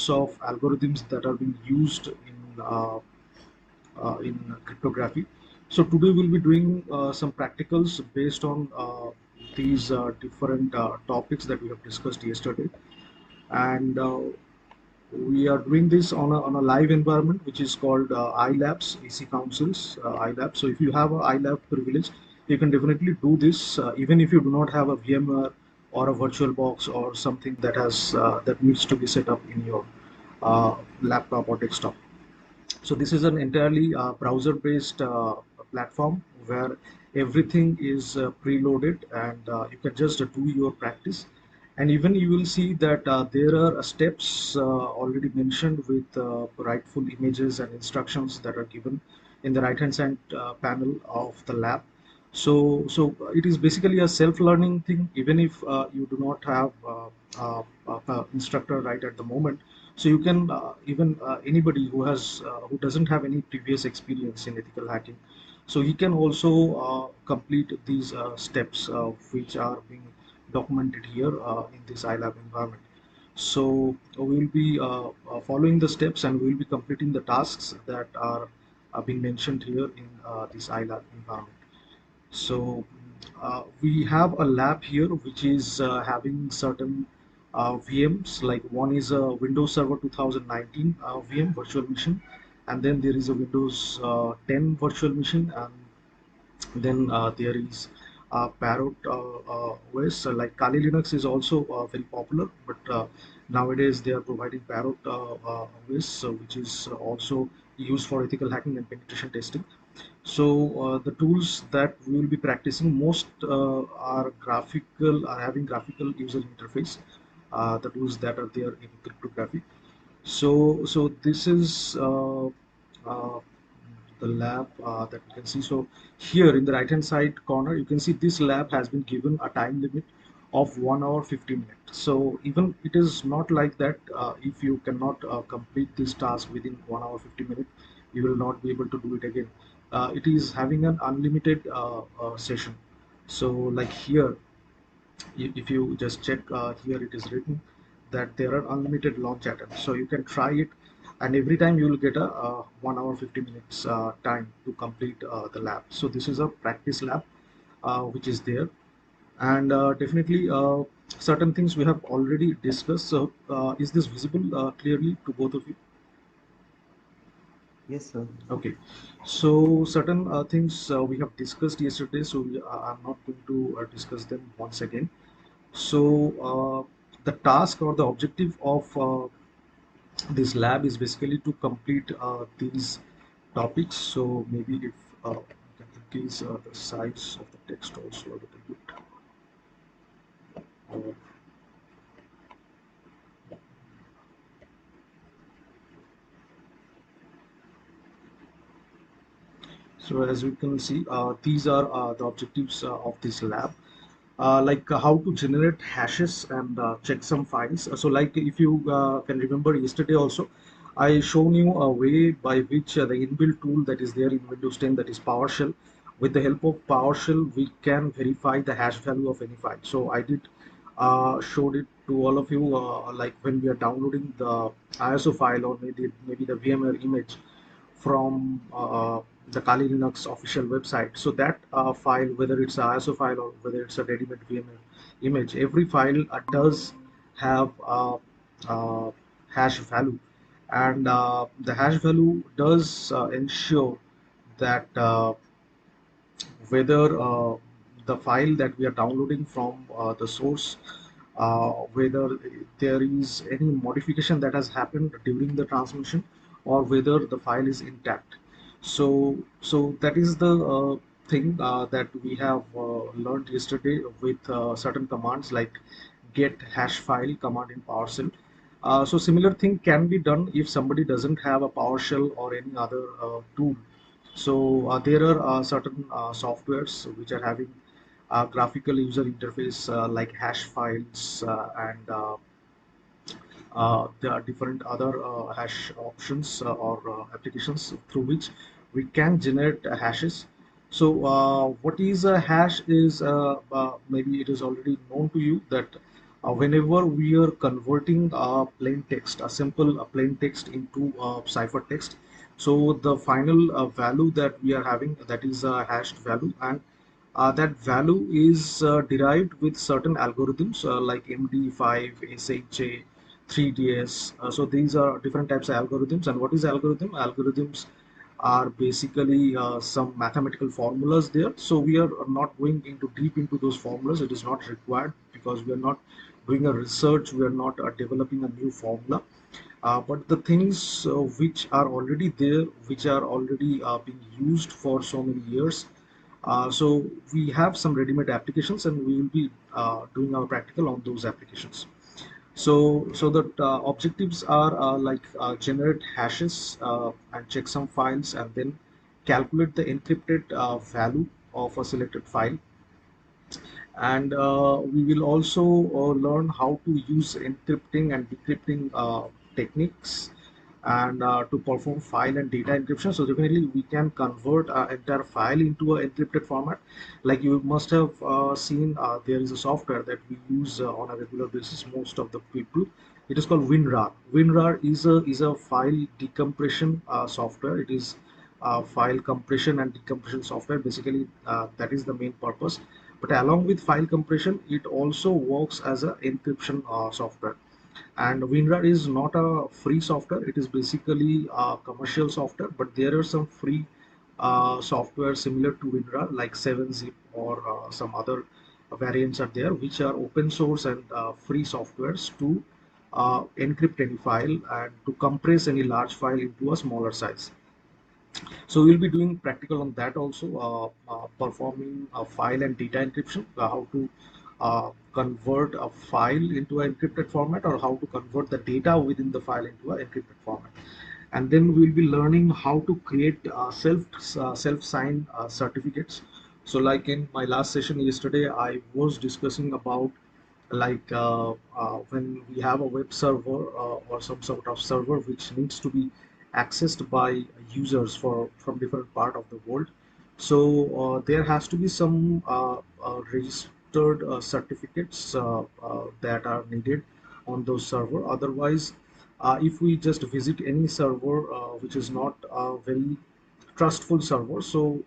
types of algorithms that are being used in cryptography. So today we'll be doing some practicals based on these different topics that we have discussed yesterday, and we are doing this on a live environment which is called iLabs, AC Council's iLab. So if you have a iLab privilege, you can definitely do this even if you do not have a VMware or a virtual box or something that needs to be set up in your laptop or desktop. So this is an entirely browser-based platform where everything is preloaded, and you can just do your practice. And even you will see that there are steps already mentioned with rightful images and instructions that are given in the right-hand side panel of the lab. So it is basically a self-learning thing, even if you do not have instructor right at the moment. So you can even anybody who doesn't have any previous experience in ethical hacking, so he can also complete these steps which are being documented here in this iLab environment. So we will be following the steps, and we will be completing the tasks that are being mentioned here in this iLab environment. So we have a lab here which is having certain VMs, like one is a Windows Server 2019 VM virtual machine, and then there is a Windows 10 virtual machine, and then there is Parrot OS. Like Kali Linux is also very popular, but nowadays they are providing Parrot OS, which is also used for ethical hacking and penetration testing. So the tools that we will be practicing most are having graphical user interface. The tools that are there in cryptography. So this is the lab that you can see. So here in the right hand side corner, you can see this lab has been given a time limit of 1 hour 50 minutes. So even it is not like that if you cannot complete this task within 1 hour 50 minutes, you will not be able to do it again. It is having an unlimited session. So like here, if you just check here, it is written that there are unlimited launch items, so you can try it, and every time you will get a 1 hour 50 minutes time to complete the lab. So this is a practice lab which is there, and definitely certain things we have already discussed. So is this visible clearly to both of you? Yes, sir. Okay, so certain things we have discussed yesterday, so I'm not going to discuss them once again. So the task or the objective of this lab is basically to complete these topics. So maybe if you can increase the size of the text also a little bit. Uh, so as you can see, these are the objectives of this lab. Like how to generate hashes and check some files. So like if you can remember yesterday also, I shown you a way by which the inbuilt tool that is there in Windows 10, that is PowerShell. With the help of PowerShell, we can verify the hash value of any file. So I did showed it to all of you, like when we are downloading the ISO file, or maybe the VMware image from the Kali Linux official website. So that file, whether it's an ISO file or whether it's a ready-made VMware image, every file does have uh, hash value, and the hash value does ensure that whether the file that we are downloading from the source, whether there is any modification that has happened during the transmission, or whether the file is intact. So that is the thing that we have learned yesterday with certain commands like get hash file command in PowerShell. So similar thing can be done if somebody doesn't have a PowerShell or any other tool. So there are certain softwares which are having graphical user interface like hash files, and there are different other hash options or applications through which we can generate hashes. So what is a hash is maybe it is already known to you that whenever we are converting plain text, a simple plain text into ciphertext, so the final value that we are having, that is a hashed value, and that value is derived with certain algorithms like MD5, SHA, 3DS. So these are different types of algorithms. And what is algorithm? Algorithms are basically some mathematical formulas there. So we are not going into deep into those formulas. It is not required because we are not doing a research. We are not developing a new formula. But the things which are already there, which are already being used for so many years, so we have some ready-made applications, and we will be doing our practical on those applications. So the objectives are like generate hashes and checksum files, and then calculate the encrypted value of a selected file. And we will also learn how to use encrypting and decrypting techniques, and to perform file and data encryption. So definitely we can convert an entire file into a encrypted format. Like you must have seen, there is a software that we use on a regular basis, most of the people. It is called Winrar. Winrar is a file decompression software. It is file compression and decompression software. Basically, that is the main purpose. But along with file compression, it also works as a encryption software. And Winrar is not a free software. It is basically a commercial software, but there are some free software similar to Winrar, like 7-zip or some other variants are there, which are open source and free softwares to encrypt any file and to compress any large file into a smaller size. So we'll be doing practical on that also, performing a file and data encryption, how to convert a file into an encrypted format, or how to convert the data within the file into an encrypted format. And then we'll be learning how to create self-signed certificates. So like in my last session yesterday, I was discussing about, like when we have a web server or some sort of server which needs to be accessed by users from different part of the world. So there has to be some registered certificates that are needed on those server. Otherwise, if we just visit any server which is not a very trustful server, so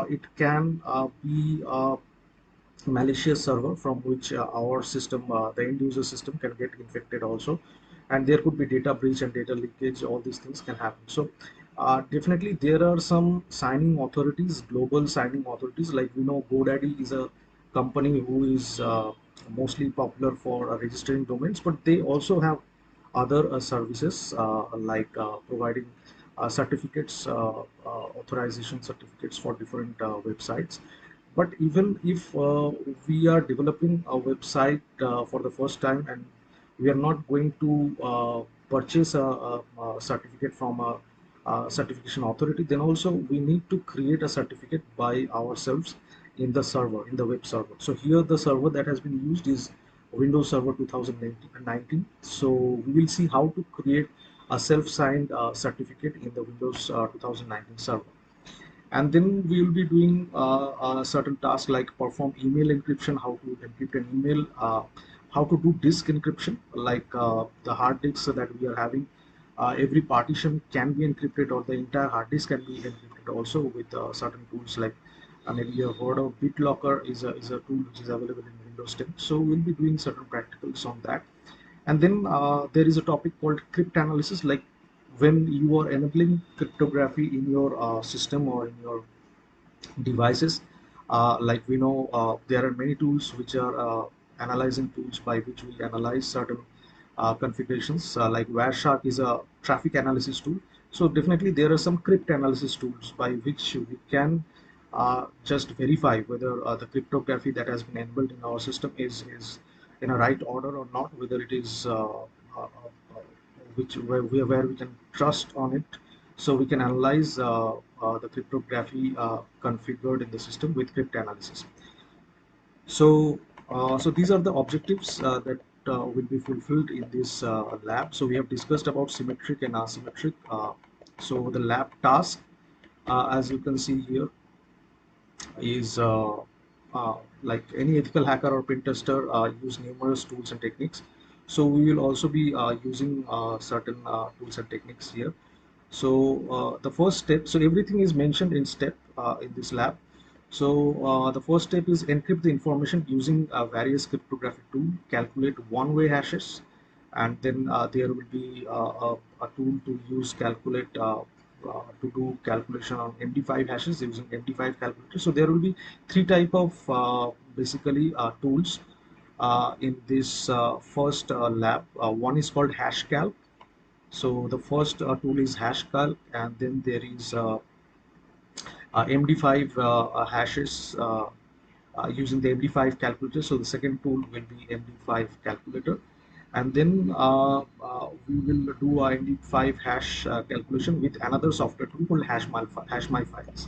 it can be malicious server from which our system, the end user system, can get infected also. And there could be data breach and data leakage. All these things can happen. So definitely there are some signing authorities, global signing authorities. Like we know GoDaddy is a company who is mostly popular for registering domains, but they also have other services like providing certificates, authorization certificates for different websites. But even if we are developing a website for the first time, and we are not going to purchase a certificate from a certification authority, then also we need to create a certificate by ourselves in the server, in the web server. So here the server that has been used is Windows Server 2019. So we will see how to create a self-signed certificate in the Windows 2019 server. And then we will be doing a certain tasks like perform email encryption, how to encrypt an email, how to do disk encryption, like the hard disks that we are having. Every partition can be encrypted, or the entire hard disk can be encrypted also with certain tools like maybe you have heard of BitLocker is a tool which is available in Windows 10. So we'll be doing certain practicals on that. And then there is a topic called crypt analysis, like when you are enabling cryptography in your system or in your devices. Like we know, there are many tools which are analyzing tools by which we analyze certain configurations. Like Wireshark is a traffic analysis tool. So definitely there are some crypt analysis tools by which we can just verify whether the cryptography that has been enabled in our system is in a right order or not, whether it is which where we can trust on it. So we can analyze the cryptography configured in the system with crypt analysis. So so these are the objectives that will be fulfilled in this lab. So we have discussed about symmetric and asymmetric. So the lab task, as you can see here, is like any ethical hacker or pen tester, use numerous tools and techniques. So we will also be using certain tools and techniques here. So the first step, so everything is mentioned in step in this lab. So the first step is encrypt the information using various cryptographic tool, calculate one-way hashes, and then there will be a tool to use calculate to do calculation on MD5 hashes using MD5 calculator. So there will be three type of basically tools in this first lab. One is called hashcal. So the first tool is hashcal, and then there is MD5 hashes using the MD5 calculator. So the second tool will be MD5 calculator, and then we will do our MD5 hash calculation with another software tool called HashMyFiles.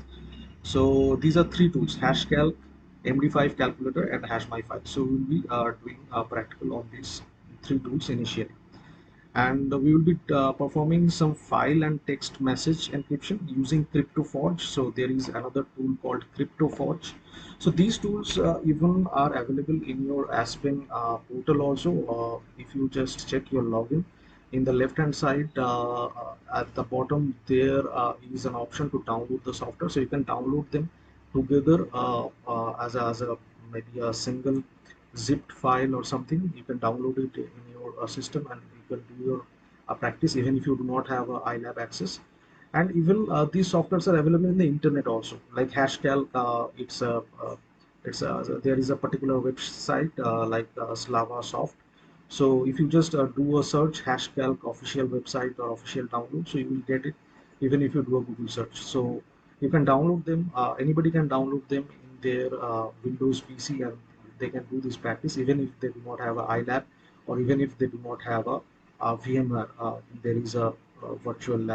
So these are three tools: hashcal, MD5 calculator, and HashMyFiles. So we will be doing practical on these three tools initially, and we will be performing some file and text message encryption using CryptoForge. So there is another tool called CryptoForge. So these tools even are available in your Aspen portal also. If you just check your login, in the left hand side at the bottom there is an option to download the software. So you can download them together as a maybe a single zipped file or something. You can download it in your system, and you can do your practice even if you do not have iLab access. And even these softwares are available in the internet also, like hashcal. There is a particular website like slava soft. So if you just do a search hashcalc official website or official download, so you will get it even if you do a Google search. So you can download them. Anybody can download them in their Windows PC, and they can do this practice even if they do not have a iLab, or even if they do not have a VMware. There is a virtual lab